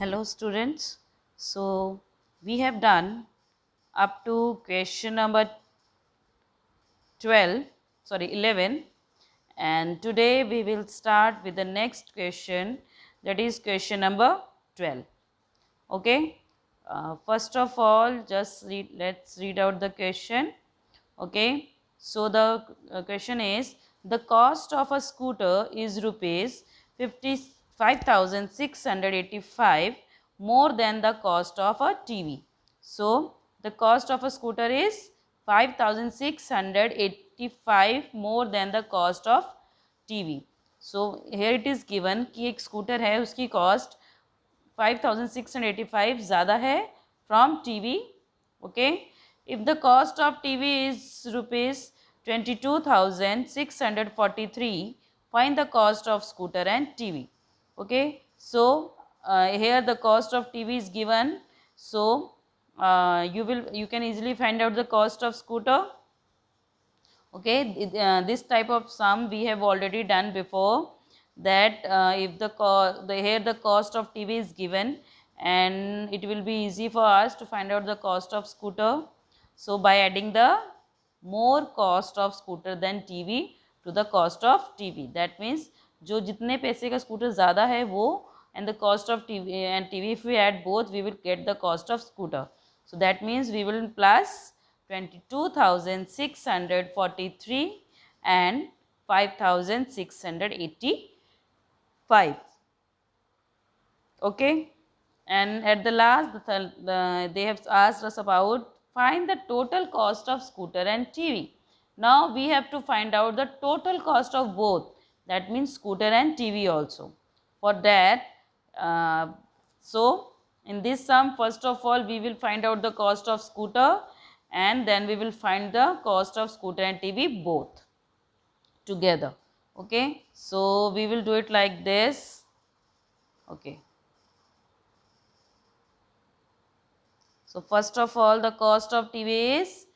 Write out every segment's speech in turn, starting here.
Hello students. So we have done up to question number 11, and today we will start with the next question, that is question number 12. Okay. First of all, let's read out the question. Okay. So the question is, the cost of a scooter is rupees 55,685 more than the cost of a TV. So the cost of a scooter is 5,685 more than the cost of TV. So here it is given कि एक scooter है, उसकी cost 5,685 ज़्यादा है from TV. Okay. If the cost of TV is rupees 22,643, find the cost of scooter and TV. Okay. So here the cost of TV is given. So you can easily find out the cost of scooter. Okay. This type of sum we have already done before, that if the cost of TV is given, and it will be easy for us to find out the cost of scooter. So by adding the more cost of scooter than TV to the cost of TV, that means जो जितने पैसे का scooter ज़्यादा है वो, and the cost of TV, if we add both, we will get the cost of scooter. So that means we will plus 22,643 and 5,685. Okay. And at the last, they have asked us about find the total cost of scooter and TV. Now we have to find out the total cost of both, that means scooter and TV also. For that, so in this sum, first of all we will find out the cost of scooter, and then we will find the cost of scooter and TV both together. Okay. So we will do it like this. Okay. So first of all, the cost of TV is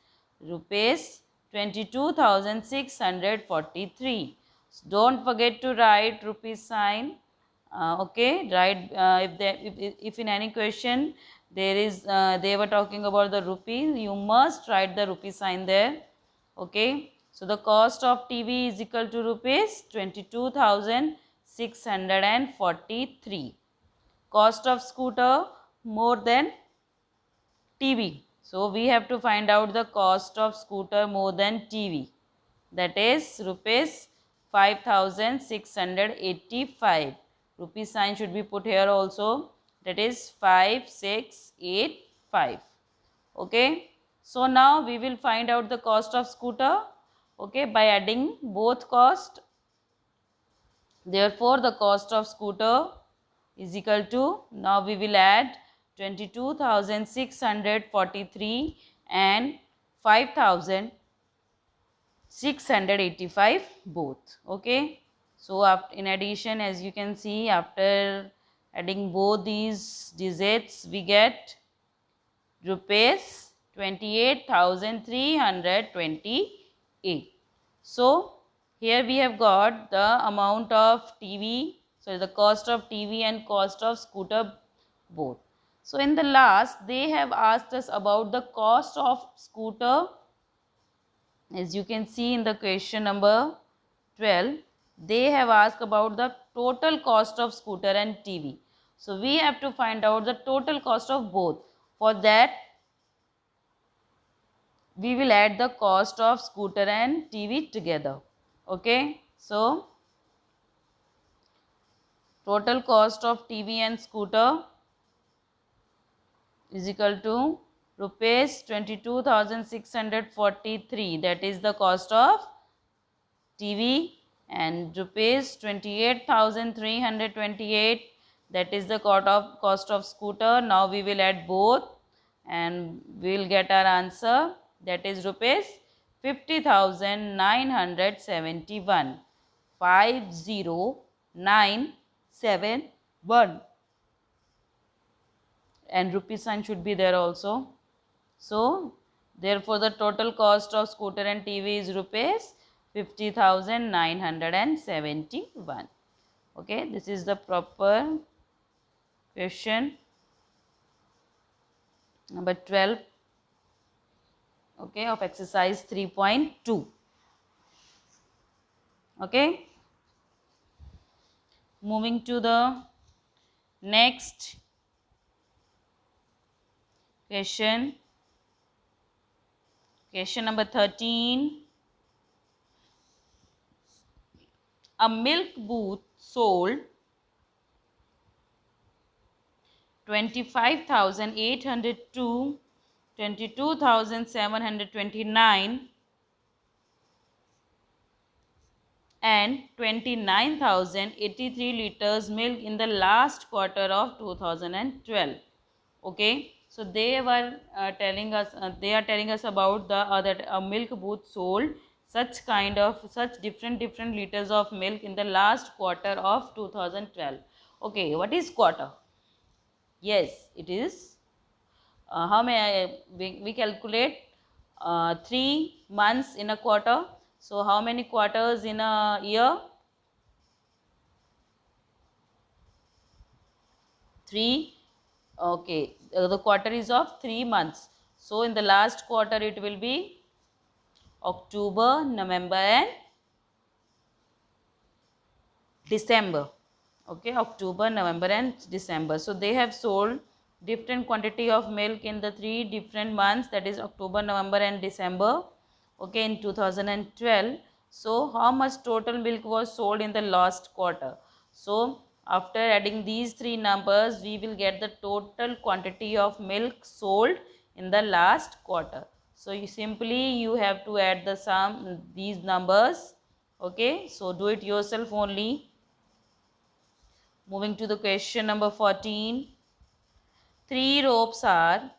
rupees 22,643. So don't forget to write rupees sign. Okay, write if in any question there is they were talking about the rupee, you must write the rupee sign there. Okay. So the cost of TV is equal to rupees 22,643. Cost of scooter more than TV. So we have to find out the cost of scooter more than TV, that is rupees 5,685. Rupee sign should be put here also, that is 5685. Okay. So now we will find out the cost of scooter, okay, by adding both cost. Therefore the cost of scooter is equal to, now we will add 22,643 and 5,685 both. Okay. So in addition, as you can see, after adding both these digits, we get rupees 28,328. So here we have got the amount of TV, so the cost of TV and cost of scooter both. So in the last, they have asked us about the cost of scooter. As you can see in the question number 12, they have asked about the total cost of scooter and TV. So we have to find out the total cost of both. For that, we will add the cost of scooter and TV together. Okay. So total cost of TV and scooter is equal to rupees 22,643, that is the cost of TV, and rupees 28,328, that is the cost of scooter. Now we will add both and we will get our answer, that is rupees 50,971. 50,971. And rupee sign should be there also. So therefore the total cost of scooter and TV is rupees 50,971. Okay, this is the proper question number 12, okay, of exercise 3.2. Okay, moving to the next question, question number 13. A milk booth sold 25,802, 22,729 and 29,083 liters milk in the last quarter of 2012. Okay, so they were telling us, they are telling us about the that a milk booth sold such different liters of milk in the last quarter of 2012. Okay, what is quarter? Yes, it is. How may we calculate 3 months in a quarter? So how many quarters in a year? 3. Okay, the quarter is of 3 months. So in the last quarter it will be October, November and December. Okay, October, November and December. So they have sold different quantity of milk in the 3 different months, that is October, November and December. Okay, in 2012. So how much total milk was sold in the last quarter? So after adding these 3 numbers, we will get the total quantity of milk sold in the last quarter. So you have to add the sum these numbers. Okay, so do it yourself only. Moving to the question number 14. 3 ropes are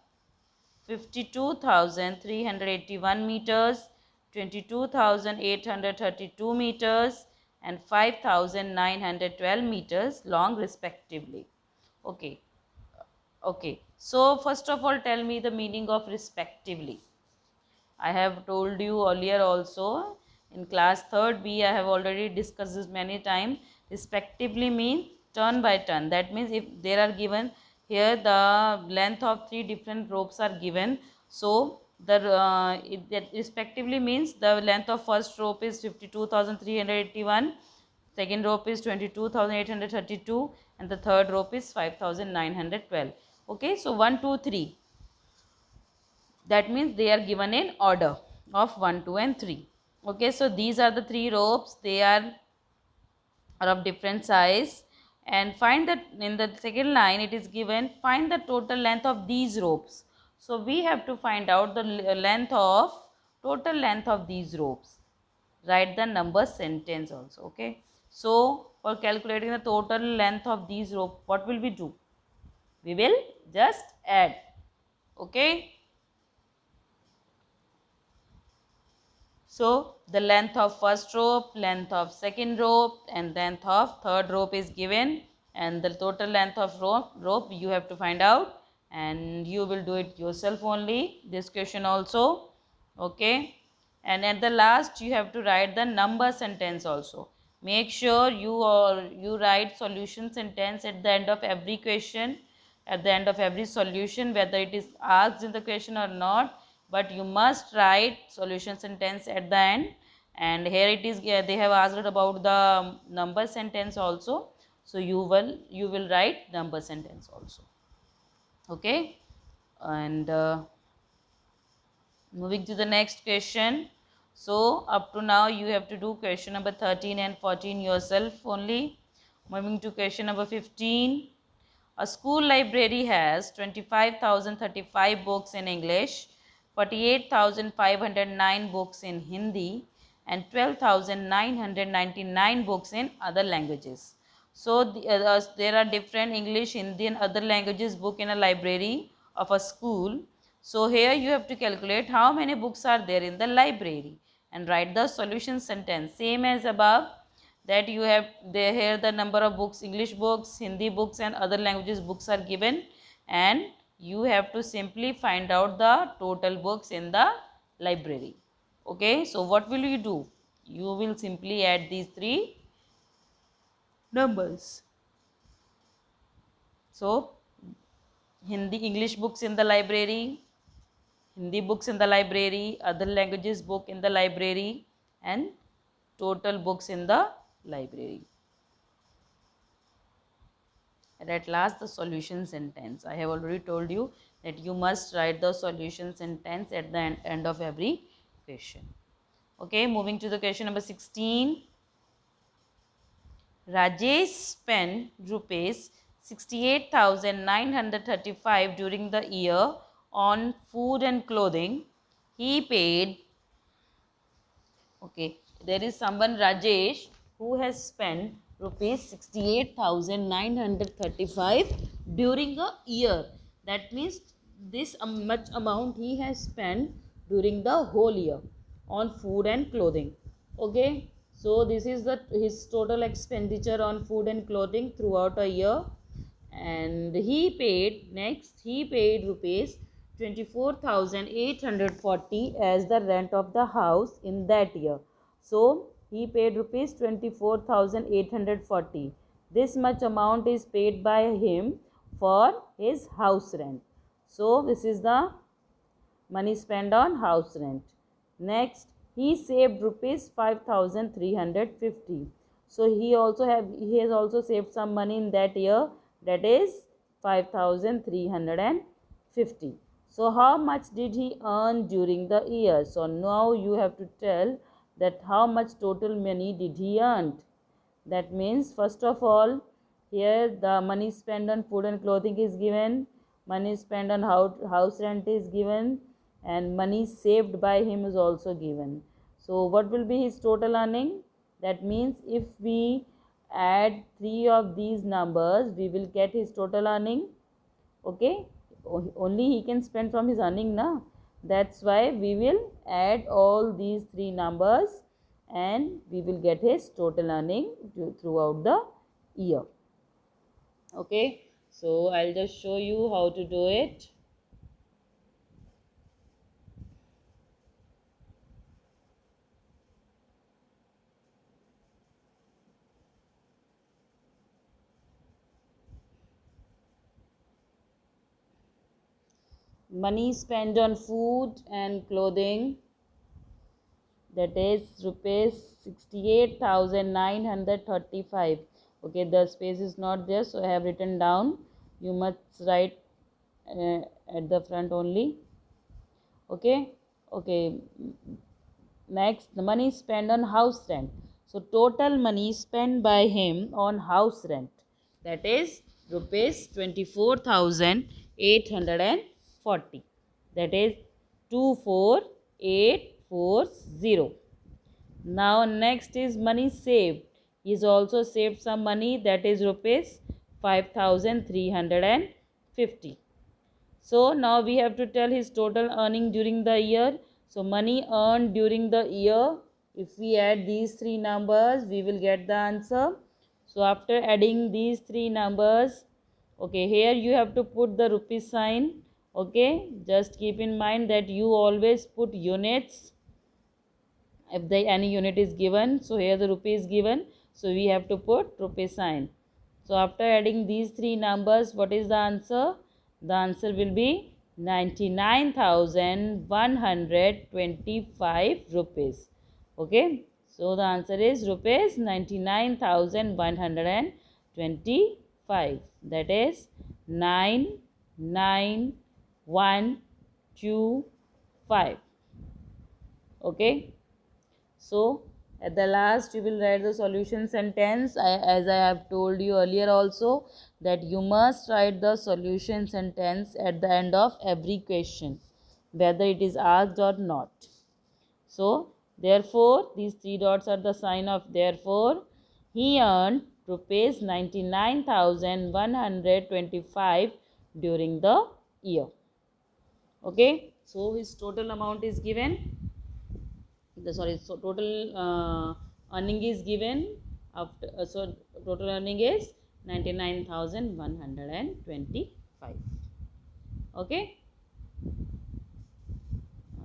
52,381 meters, 22,832 meters and 5,912 meters long respectively. Okay. Okay. So first of all, tell me the meaning of respectively. I have told you earlier also in class 3rd B, I have already discussed this many times. Respectively means turn by turn. That means if there are given here the length of 3 different ropes are given. So that respectively means the length of first rope is 52,381, second rope is 22,832 and the third rope is 5,912. Okay, so 1, 2, 3. That means they are given in order of 1, 2 and 3. Okay, so these are the 3 ropes. They are of different size, and find that in the second line it is given find the total length of these ropes. So we have to find out the total length of these ropes. Write the number sentence also. Okay, so for calculating the total length of these rope, what will we do? We will just add. Okay, so the length of first rope, length of second rope and length of third rope is given, and the total length of rope you have to find out, and you will do it yourself only, this question also. Okay, and at the last you have to write the number sentence also. Make sure you write solution sentence at the end of every question, at the end of every solution, whether it is asked in the question or not, but you must write solution sentence at the end. And here it is, they have asked about the number sentence also, so you will write number sentence also. Okay, and moving to the next question. So up to now you have to do question number 13 and 14 yourself only. Moving to question number 15. A school library has 25,035 books in English, 48,509 books in Hindi and 12,999 books in other languages. So there are different English, Hindi and other languages book in a library of a school. So here you have to calculate how many books are there in the library and write the solution sentence same as above, that you have there here the number of books, English books, Hindi books and other languages books are given, and you have to simply find out the total books in the library. Okay, so what will you do? You will simply add these 3 numbers. So Hindi English books in the library, Hindi books in the library, other languages book in the library, and total books in the library. And at last, the solution sentence. I have already told you that you must write the solution sentence at the end of every question. Okay, moving to the question number 16. Rajesh spent rupees 68,935 during the year on food and clothing. He paid, okay, there is someone Rajesh who has spent rupees 68,935 during a year. That means this much amount he has spent during the whole year on food and clothing. Okay, so this is the his total expenditure on food and clothing throughout a year. And he paid rupees 24,840 as the rent of the house in that year. So he paid rupees 24,840. This much amount is paid by him for his house rent. So this is the money spent on house rent. Next, he saved rupees 5,350. So he has also saved some money in that year, that is 5,350. So how much did he earn during the year? So now you have to tell that how much total money did he earn. That means first of all, here the money spent on food and clothing is given, money spent on house rent is given, and money saved by him is also given. So what will be his total earning? That means if we add three of these numbers, we will get his total earning. Okay, only he can spend from his earning now. That's why we will add all these three numbers and we will get his total earning throughout the year. Okay, so I'll just show you how to do it. Money spent on food and clothing, that is rupees 68,935. Okay, the space is not there, so I have written down. You must write at the front only. Okay, okay. Next, the money spent on house rent. So total money spent by him on house rent, that is rupees 24,840. That is 24,840. Now next is money saved. He has also saved some money, that is rupees 5,350. So now we have to tell his total earning during the year. So money earned during the year, if we add these three numbers, we will get the answer. So after adding these three numbers, okay, here you have to put the rupee sign. Okay, just keep in mind that you always put units if any unit is given. So here the rupee is given, so we have to put rupee sign. So after adding these three numbers, what is the answer? The answer will be 99,125 rupees. Okay, so the answer is rupees 99,125. That is 99125. Okay, so at the last you will write the solution sentence. As I have told you earlier also, that you must write the solution sentence at the end of every question, whether it is asked or not. So therefore, these three dots are the sign of therefore. He earned rupees 99,125 during the year. Okay, so his total amount is given. So total earning is given after. So total earning is 99,125. Okay.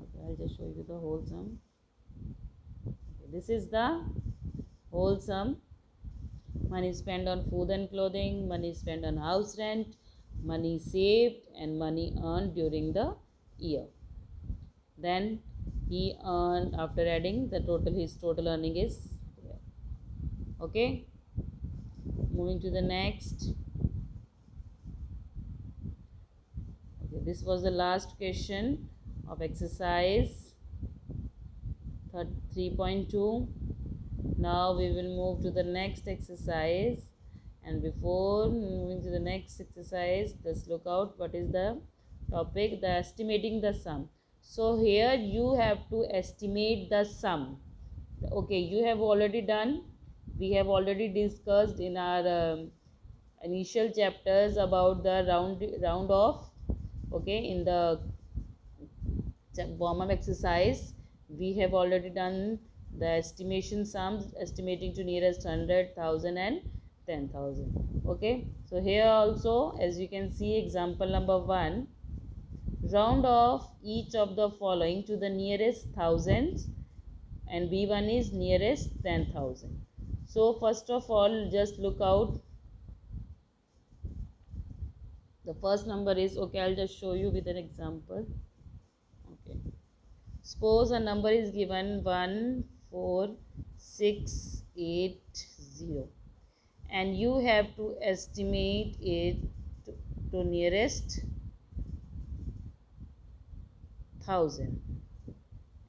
Okay, I'll just show you the whole sum. Okay, this is the whole sum. money spent on food and clothing, money spent on house rent, money saved, and money earned during the year. Then he earned, after adding the total, his total earning is there. Okay, moving to the next. Okay, this was the last question of exercise 3.2. Now we will move to the next exercise, and before moving to the next exercise, just look out what is the topic, the estimating the sum. So here you have to estimate the sum. Okay, you have already done, we have already discussed in our initial chapters about the round off. Okay, in the warm-up exercise we have already done the estimation sums, estimating to nearest 100,000 and 10,000. Okay, so here also, as you can see, example number 1, round off each of the following to the nearest thousands, and B1 is nearest 10,000. So first of all, just look out, the first number is, okay, I'll just show you with an example. Okay, suppose a number is given 14680, and you have to estimate it to nearest 1000.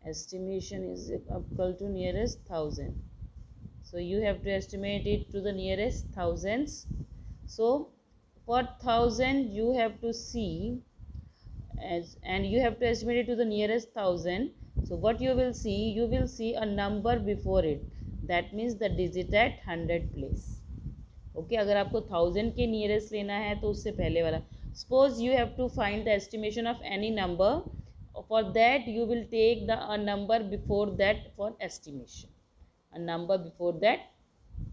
Estimation is equal to nearest 1000. So you have to estimate it to the nearest thousands. So for 1000 you have to see and you have to estimate it to the nearest 1000. So what you will see a number before it, that means the digit at 100 place. Okay, अगर आपको 1000 के nearest लेना है तो उससे पहले वाला, suppose you have to find the estimation of any number, for that you will take the a number before that for estimation, a number before that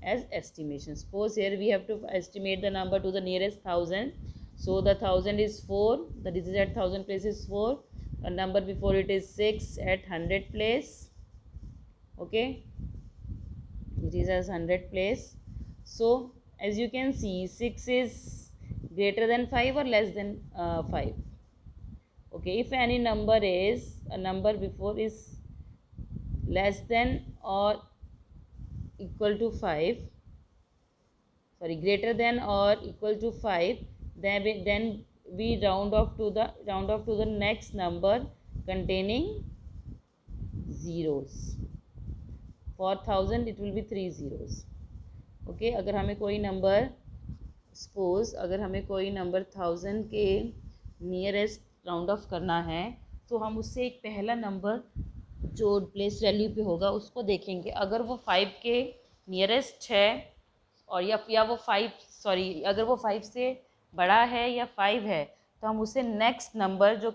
as estimation. Suppose here we have to estimate the number to the nearest 1000. So the 1000 is 4, the digit at 1000 place is 4, a number before it is 6 at 100 place. Okay, it is as 100 place. So as you can see, 6 is greater than 5 or less than 5. Okay, if any number is, a number before is less than or equal to 5, sorry, greater than or equal to 5, then we round off to the next number containing zeros. For 1000 it will be 3 zeros. Okay, अगर हमें कोई number, suppose अगर हमें कोई number 1000 के nearest round of करना है, तो हम उससे एक पहला नंबर जो प्लेस वैल्यू पे होगा उसको देखेंगे. अगर वो 5 के नियरेस्ट है और या वो 5, सॉरी, अगर वो 5 से बड़ा है या 5 है, तो हम उसे नेक्स्ट नंबर जो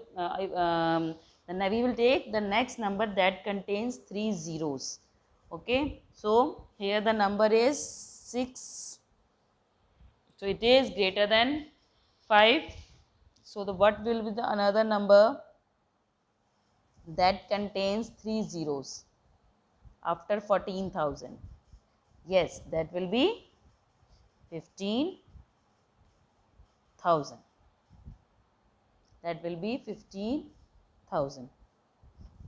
we will take the next number that contains 3 zeros. Okay, so here the number is 6, so it is greater than 5. So the what will be the another number that contains 3 zeros after 14,000? Yes, that will be 15,000. That will be 15,000.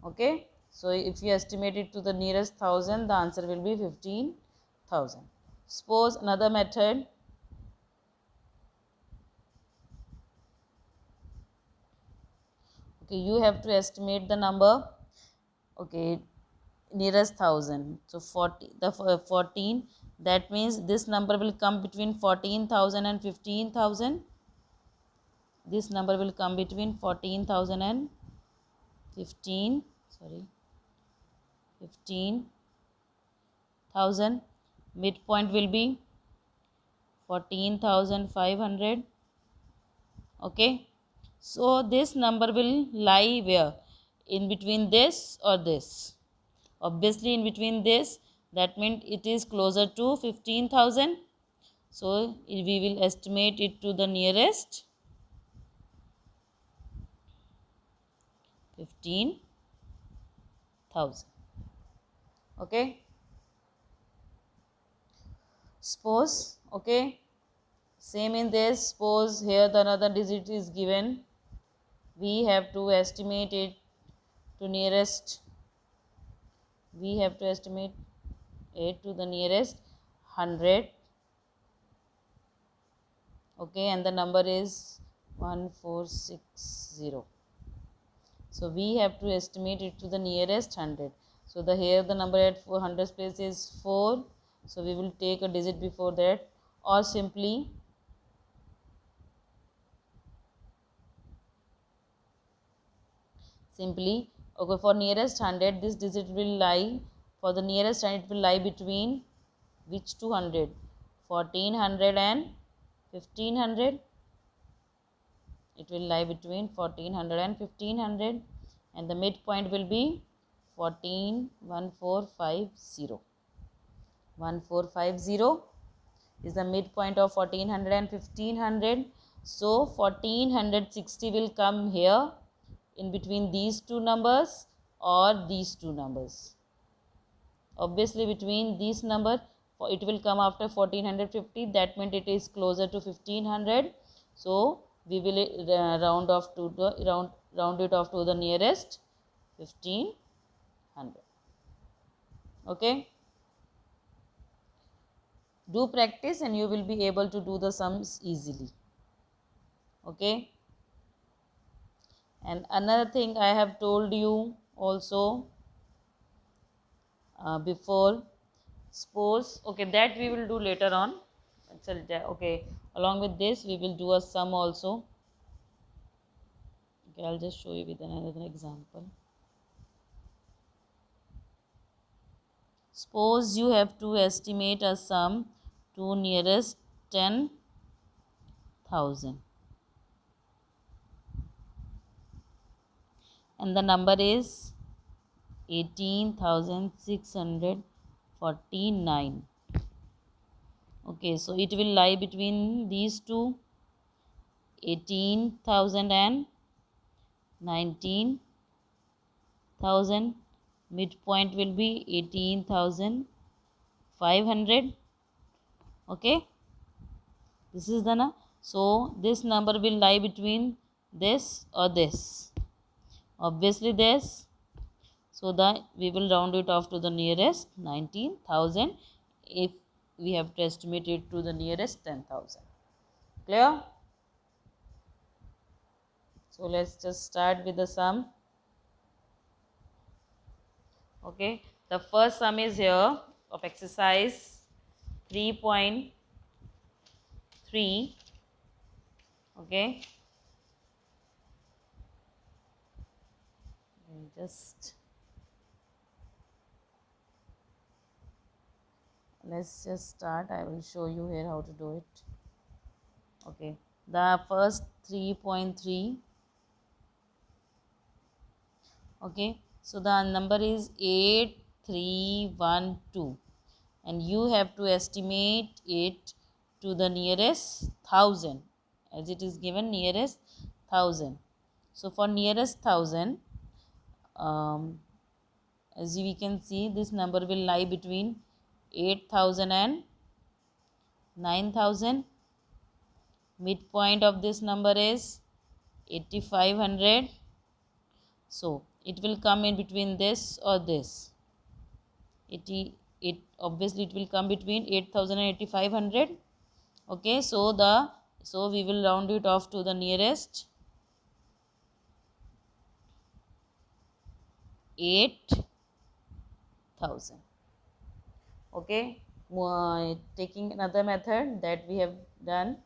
Okay, so if you estimate it to the nearest 1000, the answer will be 15,000. Suppose another method, okay, you have to estimate the number, okay, nearest 1000. So 14, that means this number will come between 14,000 and 15,000. This number will come between 14,000 and 15,000. Midpoint will be 14,500. Okay, so this number will lie where? In between this or this? Obviously in between this, that means it is closer to 15,000. So we will estimate it to the nearest 15,000. Okay, Suppose, okay, same in this, suppose here the another digit is given, we have to estimate it to nearest, we have to estimate it to the nearest 100, okay, and the number is 1460. So we have to estimate it to the nearest 100. So the here the number at 400 place is 4. So we will take a digit before that, or simply okay, for nearest 100 this digit will lie, for the nearest 100 it will lie between which 200, 1400 and 1500. It will lie between 1400 and 1500, and the midpoint will be 1450. 1450 is the midpoint of 1400 and 1500. So 1460 will come here in between these two numbers or these two numbers. Obviously between these number it will come after 1450, that means it is closer to 1500. So we will round it off to the nearest 1500. Okay, do practice and you will be able to do the sums easily. Okay, and another thing I have told you also before, suppose, okay, that we will do later on. Okay, along with this we will do a sum also. Okay, I'll just show you with another example. Suppose you have to estimate a sum to nearest 10,000 and the number is 18,649. Okay, so it will lie between these two, 18,000 and 19,000. Midpoint will be 18,500. Okay, this is the so this number will lie between this or this, obviously this. So that we will round it off to the nearest 19,000 if we have to estimate it to the nearest 10,000. Clear? So let's just start with the sum. Okay, the first sum is here of exercise 3.3. Okay, let's just start. I will show you here how to do it. Okay, the first 3.3. Okay, so the number is 8312 and you have to estimate it to the nearest 1000, as it is given nearest 1000. So for nearest 1000, as we can see, this number will lie between 8,000 and 9,000. Midpoint of this number is 8,500. So it will come in between this or this. Obviously it will come between 8,000 and 8,500. Okay, so we will round it off to the nearest 8,000. Okay, taking another method that we have done.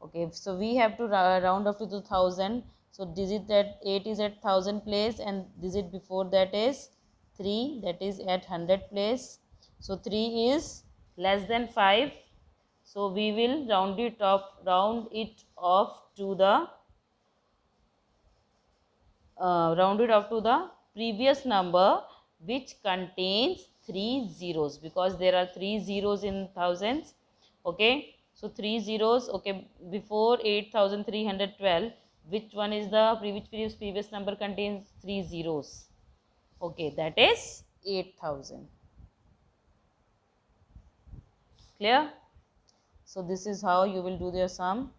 Okay, so we have to round off to 2,000. So digit that 8 is at 1000 place and digit before that is 3, that is at 100 place. So 3 is less than 5. So we will round it off to the previous number which contains 3 zeros, because there are 3 zeros in thousands. Okay, so 3 zeros. Okay, before 8,312, which one is the previous number contains 3 zeros? Okay, that is 8,000. Clear? So this is how you will do your sum.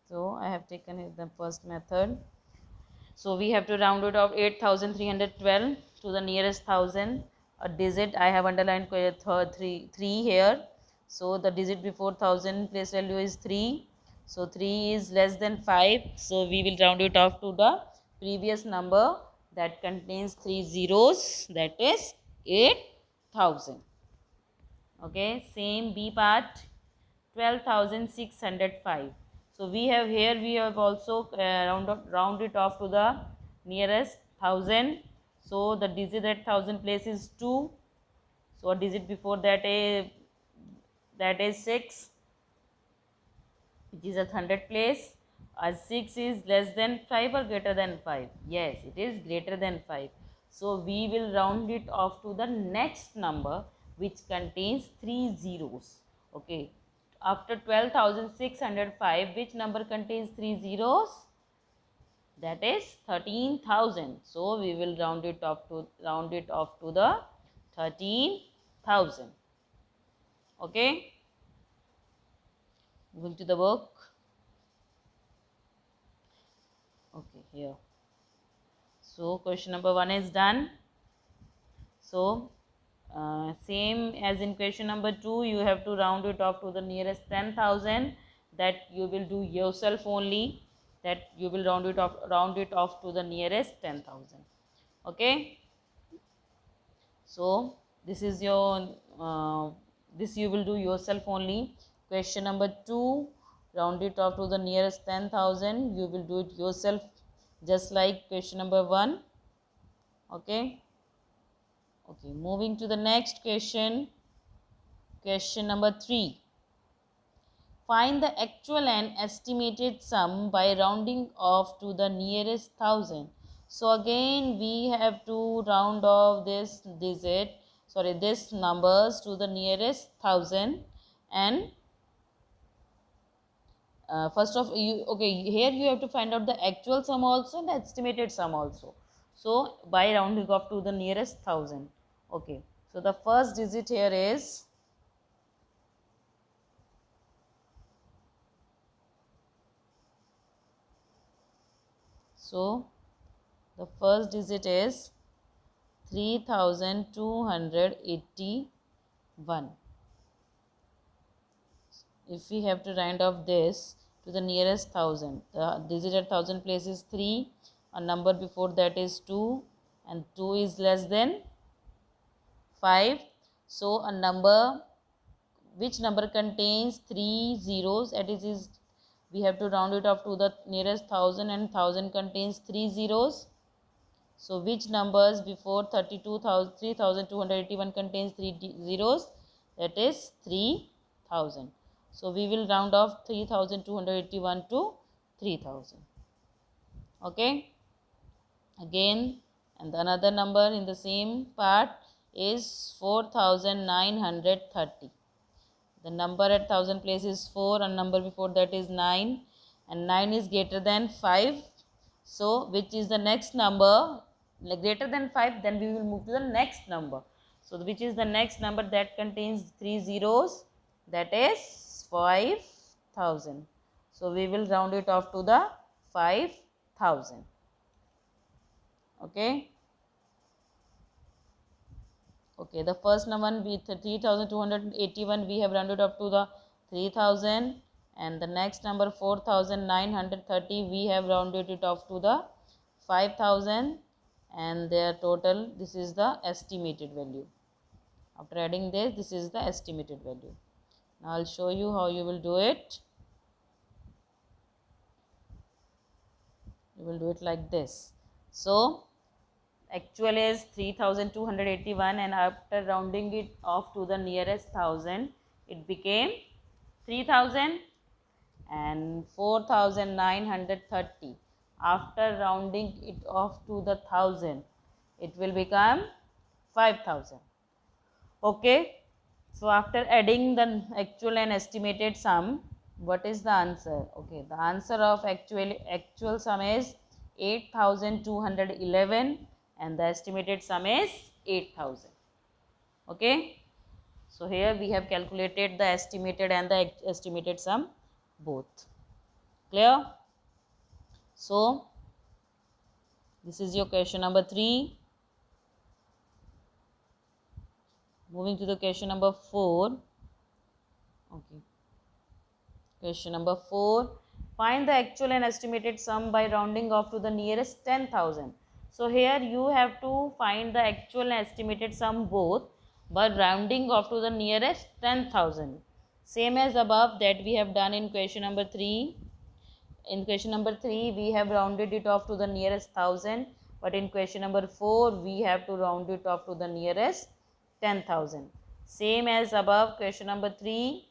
So I have taken the first method. So we have to round it off 8312 to the nearest thousand. A digit, I have underlined 3 here. So the digit before thousand place value is 3. So 3 is less than 5. So we will round it off to the previous number that contains 3 zeros, that is 8000. Okay, same B part, 12,605. So we have here, we have also round it off to the nearest thousand. So the digit at thousand place is 2. So a digit before that is 6, which is at 100 place. As 6 is less than 5 or greater than 5? Yes, it is greater than 5. So we will round it off to the next number which contains 3 zeros. Okay. After 12,605, which number contains 3 zeros? That is 13,000. So we will round it off to the 13,000. Okay. Moving to the work. Okay, here. So question number 1 is done. So same as in question number 2, you have to round it off to the nearest 10,000. That you will do yourself only. That you will round it off to the nearest 10,000. Okay. So this is your this you will do yourself only. Question number 2, round it off to the nearest 10,000. You will do it yourself, just like question number 1. Okay. Okay, moving to the next question. Question number 3. Find the actual and estimated sum by rounding off to the nearest thousand. So again we have to round off this numbers to the nearest thousand. And first of you, okay, here you have to find out the actual sum also and the estimated sum also. So by rounding off to the nearest thousand. Okay, so the first digit here is the first digit is 3281. If we have to round off this to the nearest thousand, the digit at thousand place is 3, a number before that is 2, and 2 is less than 5. So a number, which number contains 3 zeros, that is we have to round it off to the nearest thousand, and thousand contains 3 zeros. So which numbers before 3281 contains 3 zeros, that is 3000. So we will round off 3281 to 3000. Okay. Again, and another number in the same part is 4930. The number at thousand place is 4, and number before that is 9, and 9 is greater than 5. So which is the next number? Like greater than 5, then we will move to the next number. So which is the next number that contains 3 zeros? That is 5000. So we will round it off to the 5000. Okay. Okay, the first number with 3281 we have rounded up to the 3000, and the next number 4930 we have rounded it off to the 5000, and their total, this is the estimated value. After adding this is the estimated value. Now I'll show you how you will do it. You will do it like this. So actual is 3281, and after rounding it off to the nearest thousand, it became 3000 and 4930. After rounding it off to the thousand, it will become 5000. Okay. So after adding the actual and estimated sum, what is the answer? Okay, the answer of actual sum is 8211, and the estimated sum is 8,000. Okay. So here we have calculated the estimated and the estimated sum both. Clear? So this is your question number 3. Moving to the question number 4. Okay. Question number 4. Find the actual and estimated sum by rounding off to the nearest 10,000. So here you have to find the actual and estimated sum both by rounding off to the nearest 10,000. Same as above that we have done in question number 3. In question number 3 we have rounded it off to the nearest 1000, but in question number 4 we have to round it off to the nearest 10,000. Same as above question number 3,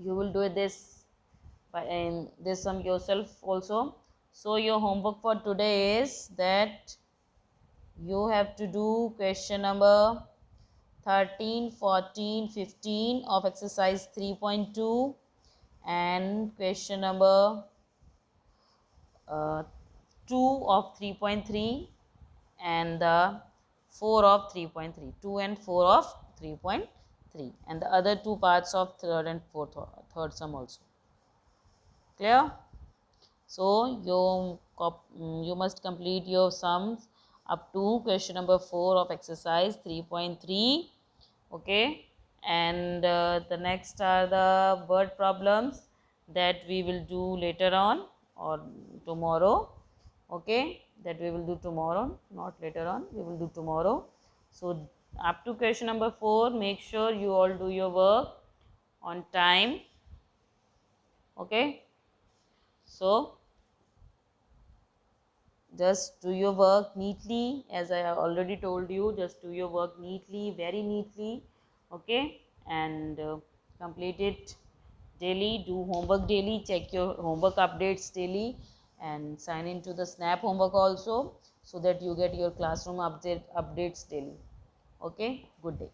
you will do this by this sum yourself also. So your homework for today is that you have to do question number 13, 14, 15 of exercise 3.2 and question number 2 of 3.3 and the 4 of 3.3, 2 and 4 of 3.3, and the other two parts of third and third sum also. Clear? So you must complete your sums up to question number 4 of exercise 3.3. Okay, and the next are the word problems that we will do later on or tomorrow. Okay, that we will do tomorrow, not later on, we will do tomorrow. So up to question number 4, make sure you all do your work on time. Okay, so just do your work neatly, as I have already told you, just do your work neatly, very neatly. Okay, and complete it daily, do homework daily, check your homework updates daily, and sign into the Snap homework also, so that you get your classroom updates daily. Okay, good day.